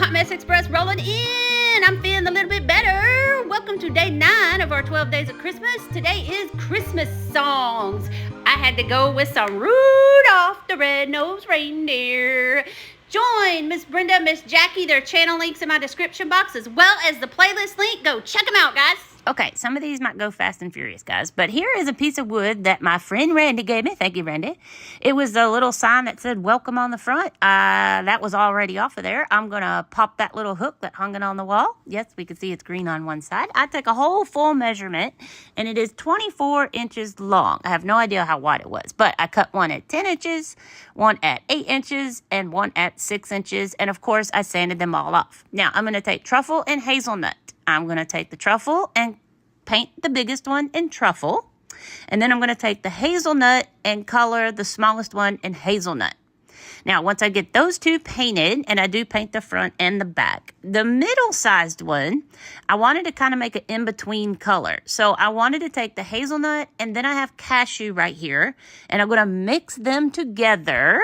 Hot Mess Express rolling in. I'm feeling a little bit better. Welcome to day 9 of our 12 days of Christmas. Today is Christmas songs. I had to go with some Rudolph the Red-Nosed Reindeer. Join Miss Brenda, Miss Jackie. Their channel links in my description box as well as the playlist link. Go check them out, guys. Okay, some of these might go fast and furious, guys, but here is a piece of wood that my friend Randy gave me. Thank you, Randy. It was a little sign that said welcome on the front. That was already off of there. I'm going to pop that little hook that hung it on the wall. Yes, we can see it's green on one side. I took a whole full measurement, and it is 24 inches long. I have no idea how wide it was, but I cut one at 10 inches, one at 8 inches, and one at 6 inches, and of course, I sanded them all off. Now, I'm going to take truffle and hazelnut. I'm going to take the truffle and paint the biggest one in truffle. And then I'm going to take the hazelnut and color the smallest one in hazelnut. Now, once I get those two painted, and I do paint the front and the back, the middle-sized one, I wanted to kind of make an in-between color. So I wanted to take the hazelnut, and then I have cashew right here, and I'm going to mix them together.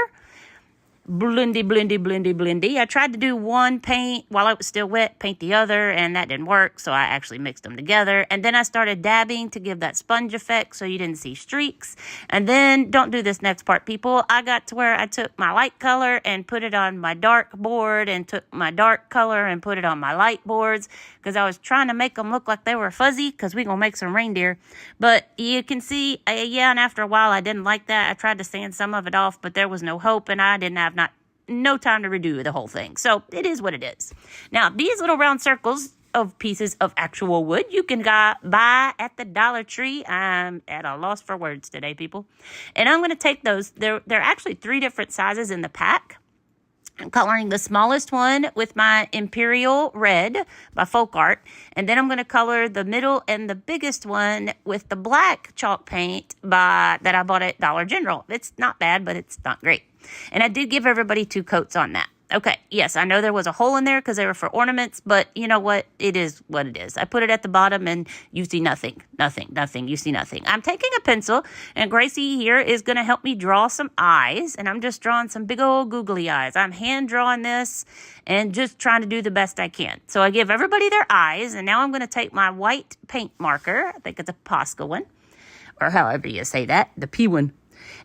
Blendy, blendy, blendy, blendy. I tried to do one paint while it was still wet, paint the other, and that didn't work, so I actually mixed them together. And then I started dabbing to give that sponge effect so you didn't see streaks. And then, don't do this next part, people. I got to where I took my light color and put it on my dark board and took my dark color and put it on my light boards because I was trying to make them look like they were fuzzy because we're going to make some reindeer. But you can see, yeah, and after a while, I didn't like that. I tried to sand some of it off, but there was no hope, and I didn't have no time to redo the whole thing. So it is what it is. Now, these little round circles of pieces of actual wood you can buy at the Dollar Tree. I'm at a loss for words today, people. And I'm going to take those. They're actually 3 different sizes in the pack. I'm coloring the smallest one with my Imperial Red by Folk Art. And then I'm going to color the middle and the biggest one with the black chalk paint that I bought at Dollar General. It's not bad, but it's not great. And I did give everybody 2 coats on that. Okay, yes, I know there was a hole in there because they were for ornaments, but you know what? It is what it is. I put it at the bottom and you see nothing, you see nothing. I'm taking a pencil and Gracie here is going to help me draw some eyes, and I'm just drawing some big old googly eyes. I'm hand drawing this and just trying to do the best I can. So I give everybody their eyes, and now I'm going to take my white paint marker. I think it's a Posca one, or however you say that, the P one.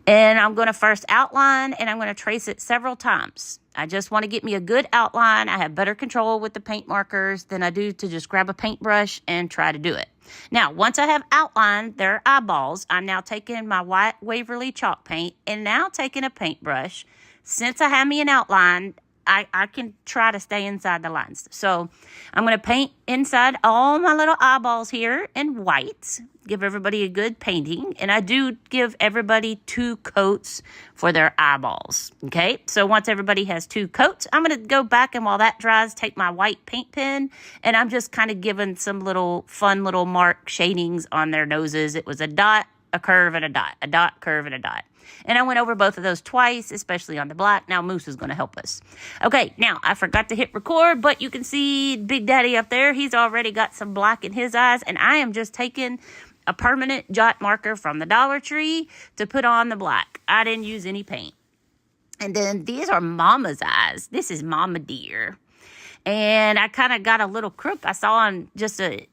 And I'm going to first outline, and I'm going to trace it several times. I just want to get me a good outline. I have better control with the paint markers than I do to just grab a paintbrush and try to do it. Now, once I have outlined their eyeballs, I'm now taking my white Waverly chalk paint and now taking a paintbrush. Since I have me an outline, I can try to stay inside the lines. So I'm going to paint inside all my little eyeballs here in white. Give everybody a good painting. And I do give everybody 2 coats for their eyeballs. Okay, so once everybody has 2 coats, I'm going to go back, and while that dries, take my white paint pen. And I'm just kind of giving some little fun little mark shadings on their noses. It was a dot, a curve, and a dot. A dot, curve, and a dot. And I went over both of those twice, especially on the black. Now Moose is going to help us. Okay, now I forgot to hit record, but you can see Big Daddy up there. He's already got some black in his eyes, and I am just taking a permanent jot marker from the Dollar Tree to put on the black. I didn't use any paint. And then these are Mama's eyes. This is Mama Deer. And I kind of got a little crook. I saw on just a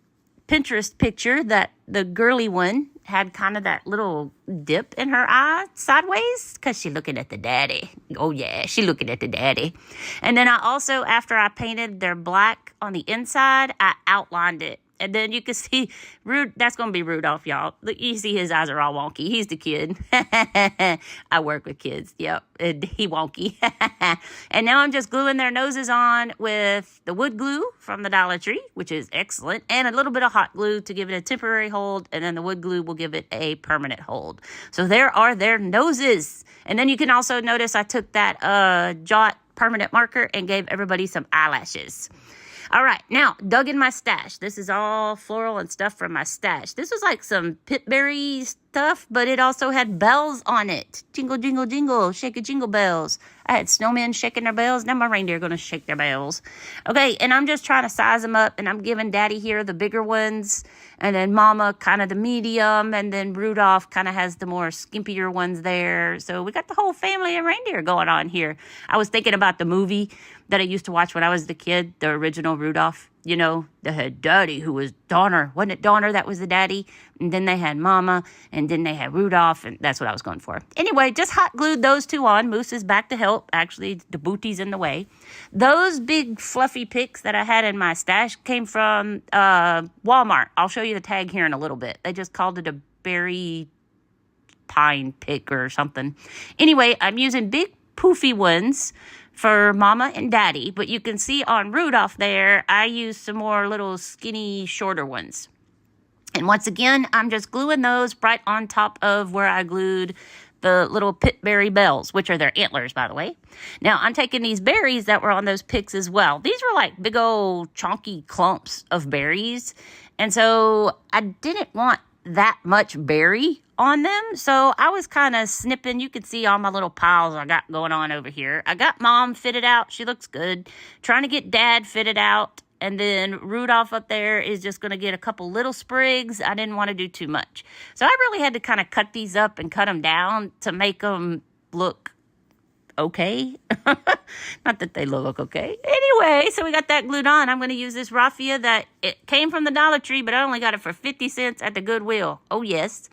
Pinterest picture that the girly one had kind of that little dip in her eye sideways because she's looking at the daddy. Oh, yeah, she looking at the daddy. And then I also, after I painted their black on the inside, I outlined it. And then you can see, that's going to be Rudolph, y'all. Look, you see his eyes are all wonky. He's the kid. I work with kids. Yep, he wonky. And now I'm just gluing their noses on with the wood glue from the Dollar Tree, which is excellent, and a little bit of hot glue to give it a temporary hold, and then the wood glue will give it a permanent hold. So there are their noses. And then you can also notice I took that jot permanent marker and gave everybody some eyelashes. All right, now, dug in my stash. This is all floral and stuff from my stash. This was like some pitberry stuff, but it also had bells on it. Jingle, jingle, jingle, shake a jingle bells. I had snowmen shaking their bells. Now my reindeer are going to shake their bells. Okay, and I'm just trying to size them up, and I'm giving Daddy here the bigger ones, and then Mama kind of the medium, and then Rudolph kind of has the more skimpier ones there. So we got the whole family of reindeer going on here. I was thinking about the movie that I used to watch when I was the kid, the original Rudolph. You know, they had Daddy, who was Donner. Wasn't it Donner that was the daddy? And then they had Mama, and then they had Rudolph, and that's what I was going for. Anyway, just hot glued those two on. Moose is back to help. Actually, the bootie's in the way. Those big fluffy picks that I had in my stash came from Walmart. I'll show you the tag here in a little bit. They just called it a berry pine pick or something. Anyway, I'm using big poofy ones for Mama and Daddy, but you can see on Rudolph there, I used some more little skinny, shorter ones. And once again, I'm just gluing those right on top of where I glued the little pitberry bells, which are their antlers, by the way. Now, I'm taking these berries that were on those picks as well. These were like big old chunky clumps of berries. And so I didn't want that much berry on them. So I was kind of snipping. You can see all my little piles I got going on over here. I got Mom fitted out. She looks good. Trying to get Dad fitted out. And then Rudolph up there is just going to get a couple little sprigs. I didn't want to do too much. So I really had to kind of cut these up and cut them down to make them look okay. Not that they look okay. Anyway, so we got that glued on. I'm going to use this raffia that it came from the Dollar Tree, but I only got it for 50 cents at the Goodwill. Oh, yes.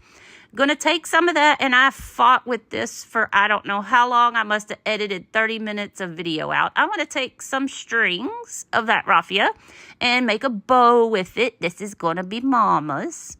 Going to take some of that, and I fought with this for I don't know how long. I must have edited 30 minutes of video out. I'm going to take some strings of that raffia and make a bow with it. This is going to be Mama's.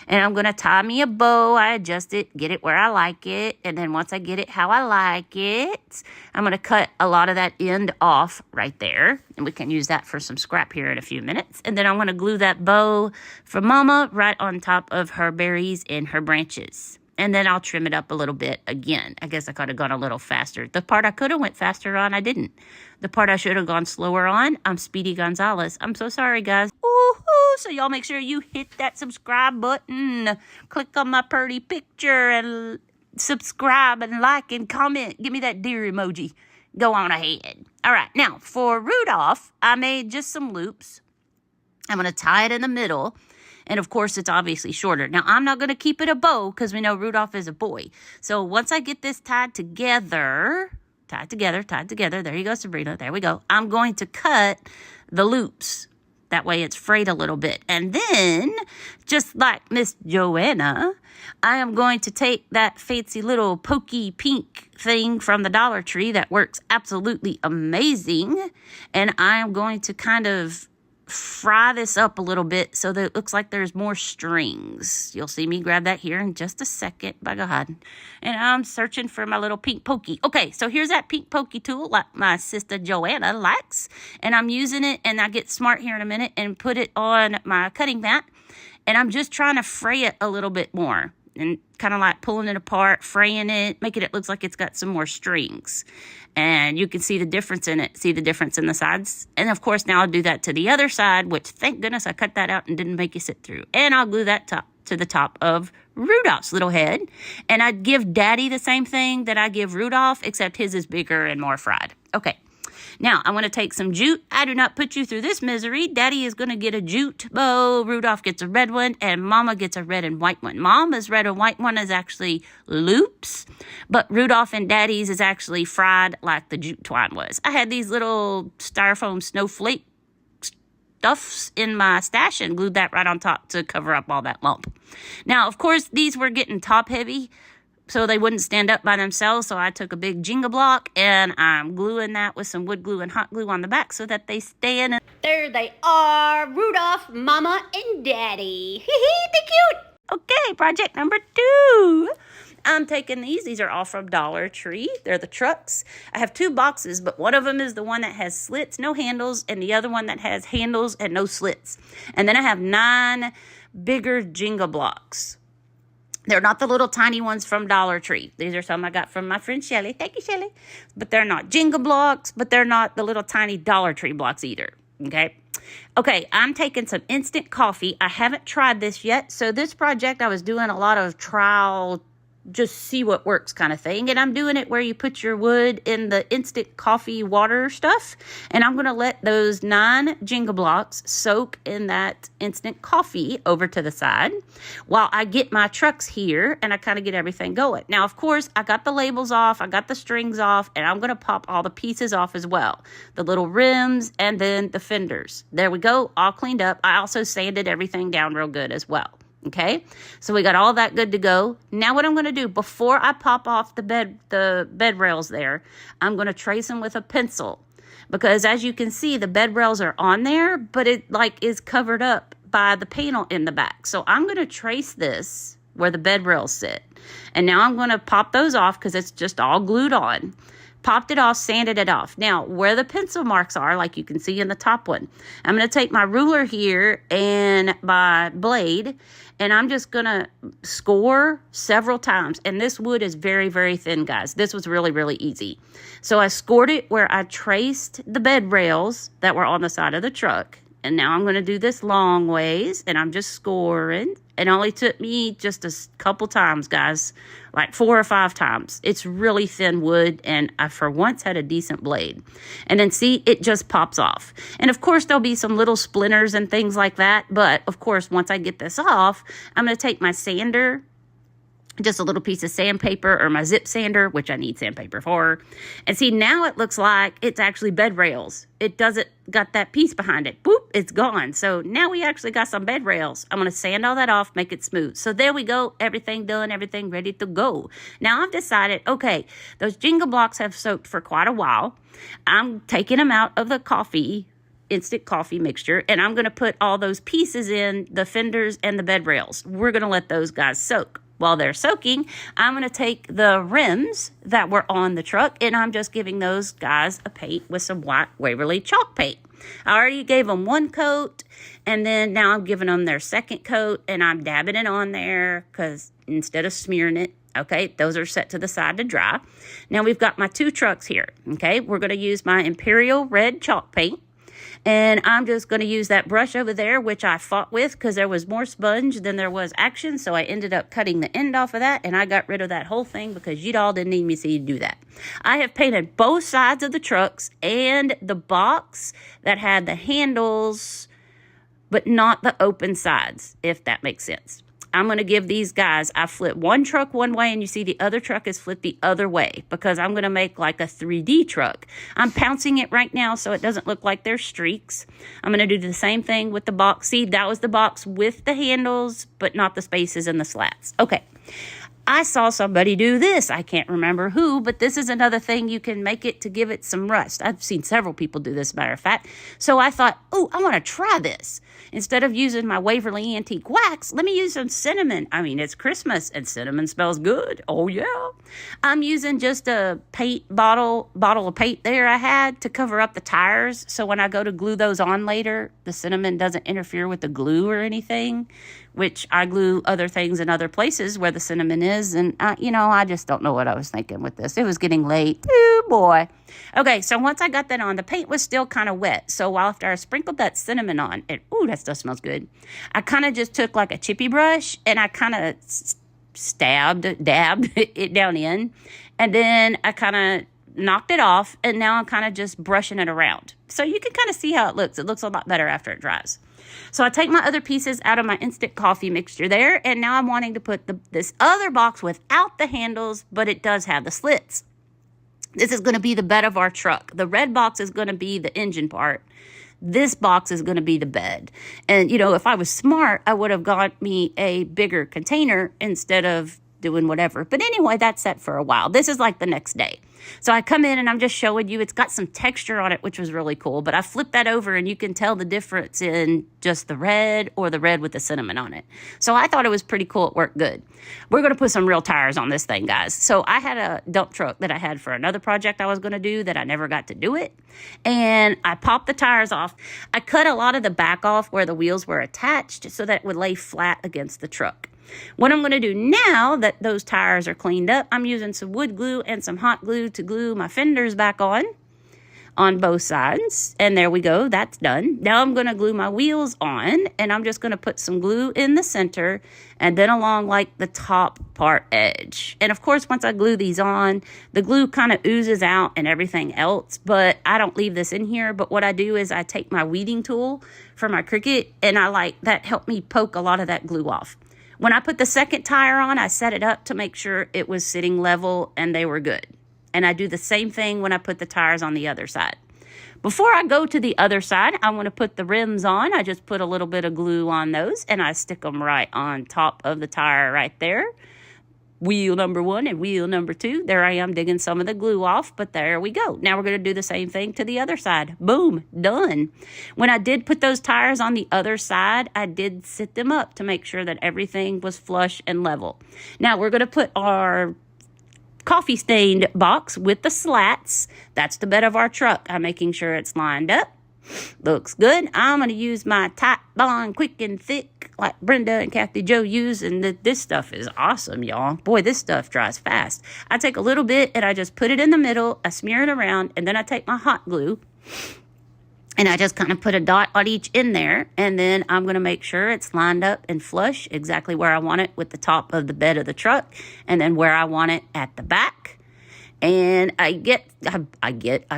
And I'm going to tie me a bow. I adjust it, get it where I like it. And then once I get it how I like it, I'm going to cut a lot of that end off right there. And we can use that for some scrap here in a few minutes. And then I'm going to glue that bow for Mama right on top of her berries and her branches. And then I'll trim it up a little bit again. I guess I could have gone a little faster. The part I could have went faster on, I didn't. The part I should have gone slower on, I'm Speedy Gonzalez. I'm so sorry, guys. Ooh, so y'all make sure you hit that subscribe button. Click on my pretty picture and subscribe and like and comment. Give me that deer emoji. Go on ahead. All right, now for Rudolph, I made just some loops. I'm going to tie it in the middle. And, of course, it's obviously shorter. Now, I'm not going to keep it a bow because we know Rudolph is a boy. So, once I get this tied together, there you go, Sabrina, there we go. I'm going to cut the loops. That way it's frayed a little bit. And then, just like Miss Joanna, I am going to take that fancy little pokey pink thing from the Dollar Tree that works absolutely amazing. And I am going to kind of fry this up a little bit so that it looks like there's more strings. You'll see me grab that here in just a second, by God. And I'm searching for my little pink pokey. Okay, so here's that pink pokey tool like my sister Joanna likes. And I'm using it, and I get smart here in a minute and put it on my cutting mat. And I'm just trying to fray it a little bit more. And kind of like pulling it apart, fraying it, making it look like it's got some more strings. And you can see the difference in it. See the difference in the sides? And, of course, now I'll do that to the other side, which, thank goodness, I cut that out and didn't make you sit through. And I'll glue that to the top of Rudolph's little head. And I'd give Daddy the same thing that I give Rudolph, except his is bigger and more fried. Okay. Now, I'm going to take some jute. I do not put you through this misery. Daddy is going to get a jute bow. Rudolph gets a red one, and Mama gets a red and white one. Mama's red and white one is actually loops, but Rudolph and Daddy's is actually fried like the jute twine was. I had these little styrofoam snowflake stuffs in my stash and glued that right on top to cover up all that lump. Now, of course, these were getting top heavy, so they wouldn't stand up by themselves. So I took a big Jenga block and I'm gluing that with some wood glue and hot glue on the back so that they stand. There they are, Rudolph, Mama, and Daddy. They're cute. Okay, project number 2. I'm taking these. These are all from Dollar Tree. They're the trucks. I have 2 boxes, but one of them is the one that has slits, no handles, and the other one that has handles and no slits. And then I have 9 bigger Jenga blocks. They're not the little tiny ones from Dollar Tree. These are some I got from my friend Shelly. Thank you, Shelly. But they're not Jenga blocks, but they're not the little tiny Dollar Tree blocks either. Okay. Okay, I'm taking some instant coffee. I haven't tried this yet. So this project, I was doing a lot of trial, just see what works kind of thing. And I'm doing it where you put your wood in the instant coffee water stuff. And I'm going to let those 9 Jenga blocks soak in that instant coffee over to the side while I get my trucks here and I kind of get everything going. Now, of course, I got the labels off, I got the strings off, and I'm going to pop all the pieces off as well. The little rims and then the fenders. There we go, all cleaned up. I also sanded everything down real good as well. Okay, so we got all that good to go. Now what I'm going to do, before I pop off the bed rails there, I'm going to trace them with a pencil. Because as you can see, the bed rails are on there, but it like is covered up by the panel in the back. So I'm going to trace this where the bed rails sit. And now I'm going to pop those off because it's just all glued on. Popped it off, sanded it off. Now, where the pencil marks are, like you can see in the top one, I'm going to take my ruler here and my blade, and I'm just going to score several times. And this wood is very, very thin, guys. This was really, really easy. So I scored it where I traced the bed rails that were on the side of the truck. And now I'm going to do this long ways, and I'm just scoring. It only took me just a couple times, guys, like 4 or 5 times. It's really thin wood, and I for once had a decent blade. And then see, it just pops off. And of course, there'll be some little splinters and things like that. But of course, once I get this off, I'm going to take my sander, just a little piece of sandpaper or my zip sander, which I need sandpaper for. And see, now it looks like it's actually bed rails. It doesn't got that piece behind it. Boop, it's gone. So now we actually got some bed rails. I'm going to sand all that off, make it smooth. So there we go. Everything done, everything ready to go. Now I've decided, okay, those Jenga blocks have soaked for quite a while. I'm taking them out of the instant coffee mixture, and I'm going to put all those pieces in the fenders and the bed rails. We're going to let those guys soak. While they're soaking, I'm going to take the rims that were on the truck, and I'm just giving those guys a paint with some white Waverly chalk paint. I already gave them 1 coat, and then now I'm giving them their 2nd coat, and I'm dabbing it on there because instead of smearing it, okay, those are set to the side to dry. Now we've got my 2 trucks here, okay? We're going to use my Imperial Red chalk paint. And I'm just going to use that brush over there, which I fought with because there was more sponge than there was action. So I ended up cutting the end off of that, and I got rid of that whole thing because you all didn't need me to see you do that. I have painted both sides of the trucks and the box that had the handles, but not the open sides, if that makes sense. I'm going to give these guys, I flip one truck one way, and you see the other truck is flipped the other way because I'm going to make like a 3D truck. I'm pouncing it right now so it doesn't look like there's streaks. I'm going to do the same thing with the box. See, that was the box with the handles, but not the spaces and the slats. Okay. I saw somebody do this. I can't remember who, but this is another thing you can make it to give it some rust. I've seen several people do this, matter of fact. So I thought, oh, I want to try this. Instead of using my Waverly Antique Wax, let me use some cinnamon. I mean, it's Christmas and cinnamon smells good. Oh, yeah. I'm using just a paint bottle of paint there I had to cover up the tires. So when I go to glue those on later, the cinnamon doesn't interfere with the glue or anything, which I glue other things in other places where the cinnamon is. And, I just don't know what I was thinking with this. It was getting late. Oh, boy. Okay, so once I got that on, the paint was still kind of wet. So after I sprinkled that cinnamon on, that stuff smells good. I kind of just took like a chippy brush and I kind of dabbed it down in. And then I kind of knocked it off. And now I'm kind of just brushing it around. So you can kind of see how it looks. It looks a lot better after it dries. So I take my other pieces out of my instant coffee mixture there, and now I'm wanting to put this other box without the handles, but it does have the slits. This is going to be the bed of our truck. The red box is going to be the engine part. This box is going to be the bed. And, if I was smart, I would have got me a bigger container instead of doing whatever. But anyway, that's set for a while. This is like the next day. So I come in and I'm just showing you, it's got some texture on it, which was really cool. But I flipped that over and you can tell the difference in just the red or the red with the cinnamon on it. So I thought it was pretty cool. It worked good. We're going to put some real tires on this thing, guys. So I had a dump truck that I had for another project I was going to do that I never got to do it. And I popped the tires off. I cut a lot of the back off where the wheels were attached so that it would lay flat against the truck. What I'm going to do now that those tires are cleaned up, I'm using some wood glue and some hot glue to glue my fenders back on. on both sides. And there we go. That's done. Now I'm going to glue my wheels on, and I'm just going to put some glue in the center and then along like the top part edge. And of course, once I glue these on, the glue kind of oozes out and everything else, but I don't leave this in here. But what I do is I take my weeding tool for my Cricut, and that helped me poke a lot of that glue off. When I put the second tire on, I set it up to make sure it was sitting level and they were good. And I do the same thing when I put the tires on the other side. Before I go to the other side, I want to put the rims on. I just put a little bit of glue on those, and I stick them right on top of the tire right there. Wheel number 1 and wheel number 2. There I am digging some of the glue off, but there we go. Now we're going to do the same thing to the other side. Boom, done. When I did put those tires on the other side, I did sit them up to make sure that everything was flush and level. Now we're going to put our coffee stained box with the slats. That's the bed of our truck. I'm making sure it's lined up. Looks good. I'm going to use my Titebond quick and thick like Brenda and Kathy Jo use, and this stuff is awesome, y'all. Boy, this stuff dries fast. I take a little bit and I just put it in the middle, I smear it around, and then I take my hot glue and I just kind of put a dot on each in there, and then I'm going to make sure it's lined up and flush exactly where I want it with the top of the bed of the truck, and then where I want it at the back. And I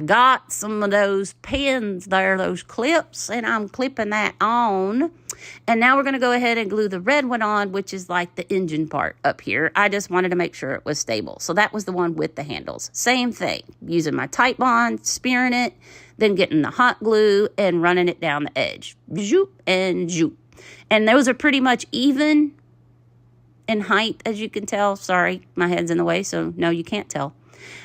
got some of those pins there, those clips, and I'm clipping that on. And now we're going to go ahead and glue the red one on, which is like the engine part up here. I just wanted to make sure it was stable. So that was the one with the handles. Same thing, using my Titebond, spearing it, then getting the hot glue and running it down the edge. Zoop and zoop. And those are pretty much even in height, as you can tell. Sorry, my head's in the way, so no, you can't tell.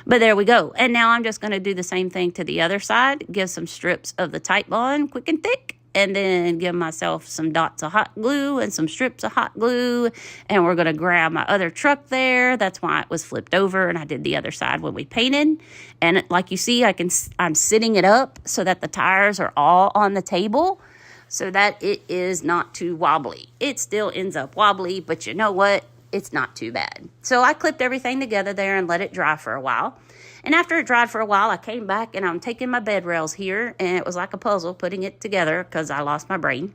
But there we go. And now I'm just going to do the same thing to the other side. Give some strips of the Titebond quick and thick. And then give myself some dots of hot glue and some strips of hot glue. And we're going to grab my other truck there. That's why it was flipped over. And I did the other side when we painted. And like you see, I'm sitting it up so that the tires are all on the table, so that it is not too wobbly. It still ends up wobbly, but you know what? It's not too bad. So I clipped everything together there and let it dry for a while. And after it dried for a while, I came back and I'm taking my bed rails here, and it was like a puzzle putting it together because I lost my brain.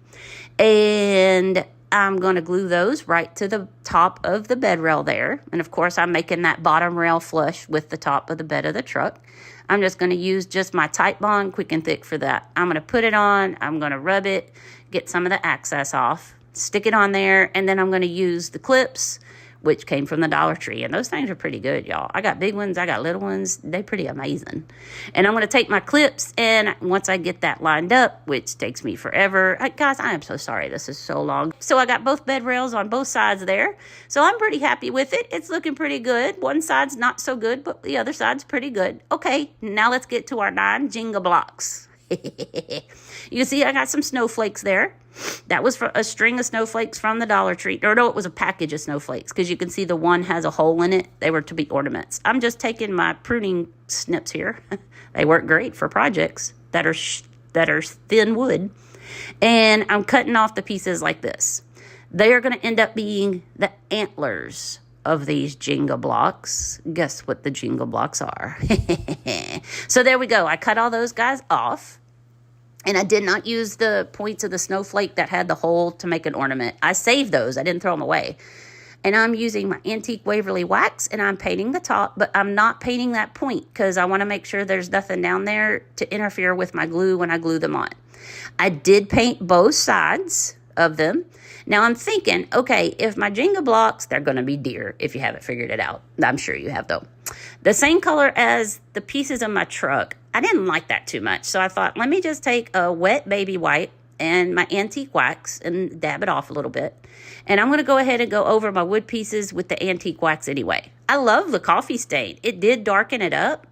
And I'm going to glue those right to the top of the bed rail there. And of course, I'm making that bottom rail flush with the top of the bed of the truck. I'm just going to use just my Titebond quick and thick for that. I'm going to put it on. I'm going to rub it, get some of the excess off, stick it on there, and then I'm going to use the clips, which came from the Dollar Tree. And those things are pretty good, y'all. I got big ones. I got little ones. They're pretty amazing. And I'm going to take my clips, and once I get that lined up, which takes me forever. Guys, I am so sorry. This is so long. So I got both bed rails on both sides there. So I'm pretty happy with it. It's looking pretty good. One side's not so good, but the other side's pretty good. Okay, now let's get to our 9 Jenga blocks. You can see I got some snowflakes there. That was for a string of snowflakes from the Dollar Tree. Or no, it was a package of snowflakes, because you can see the one has a hole in it. They were to be ornaments. I'm just taking my pruning snips here. They work great for projects that are thin wood. And I'm cutting off the pieces like this. They are going to end up being the antlers of these Jenga blocks. Guess what the Jenga blocks are. So there we go. I cut all those guys off. And I did not use the points of the snowflake that had the hole to make an ornament. I saved those. I didn't throw them away. And I'm using my Antique Waverly wax, and I'm painting the top, but I'm not painting that point because I want to make sure there's nothing down there to interfere with my glue when I glue them on. I did paint both sides of them. Now I'm thinking, okay, if my Jenga blocks, they're going to be deer if you haven't figured it out. I'm sure you have, though. The same color as the pieces of my truck. I didn't like that too much, so I thought, let me just take a wet baby wipe and my antique wax and dab it off a little bit. And I'm going to go ahead and go over my wood pieces with the antique wax anyway. I love the coffee stain. It did darken it up,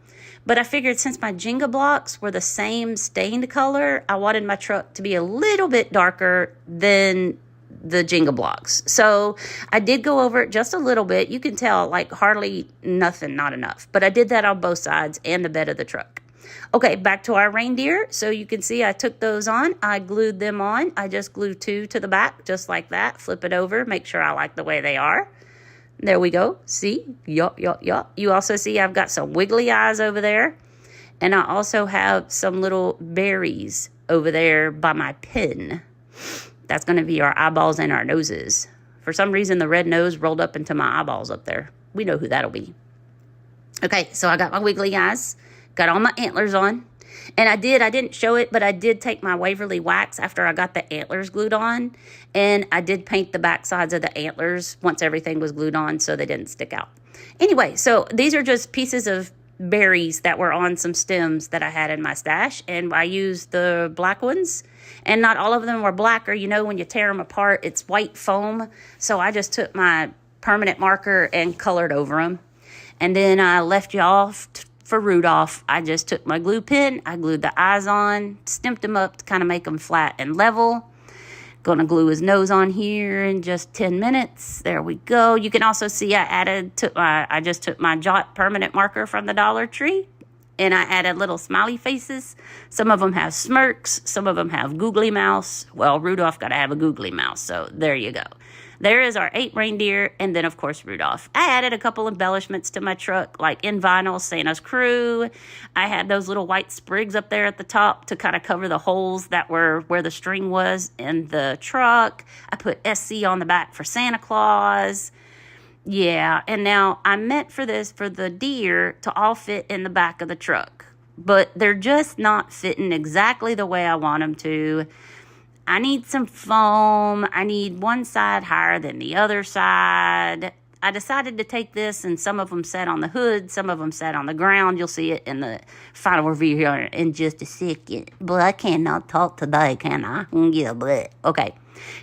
but I figured since my Jenga blocks were the same stained color, I wanted my truck to be a little bit darker than the Jenga blocks. So I did go over it just a little bit. You can tell, like, hardly nothing, not enough. But I did that on both sides and the bed of the truck. Okay, back to our reindeer. So you can see I took those on. I glued them on. I just glued 2 to the back, just like that. Flip it over. Make sure I like the way they are. There we go. See? Yup, yup, yup. You also see I've got some wiggly eyes over there. And I also have some little berries over there by my pin. That's going to be our eyeballs and our noses. For some reason, the red nose rolled up into my eyeballs up there. We know who that'll be. Okay, so I got my wiggly eyes. Got all my antlers on. And I didn't show it, but I did take my Waverly wax after I got the antlers glued on. And I did paint the back sides of the antlers once everything was glued on so they didn't stick out. Anyway, so these are just pieces of berries that were on some stems that I had in my stash. And I used the black ones. And not all of them were black, or when you tear them apart, it's white foam. So I just took my permanent marker and colored over them. And then I left you off for Rudolph. I just took my glue pen, I glued the eyes on, stamped them up to kind of make them flat and level. Gonna glue his nose on here in just 10 minutes. There we go. You can also see I just took my Jot permanent marker from the Dollar Tree, and I added little smiley faces. Some of them have smirks, some of them have googly mouths. Well, Rudolph got to have a googly mouth, so there you go. There is our 8 reindeer, and then, of course, Rudolph. I added a couple embellishments to my truck, like in vinyl, Santa's Crew. I had those little white sprigs up there at the top to kind of cover the holes that were where the string was in the truck. I put SC on the back for Santa Claus. Yeah, and now I meant for the deer to all fit in the back of the truck. But they're just not fitting exactly the way I want them to. I need some foam. I need one side higher than the other side. I decided to take this, and some of them sat on the hood, some of them sat on the ground. You'll see it in the final review here in just a second. But I cannot talk today, can I? Yeah, but okay.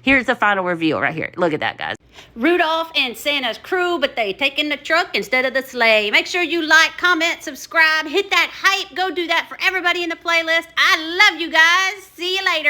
Here's the final review right here. Look at that, guys. Rudolph and Santa's Crew, but they taking the truck instead of the sleigh. Make sure you like, comment, subscribe, hit that hype. Go do that for everybody in the playlist. I love you guys. See you later.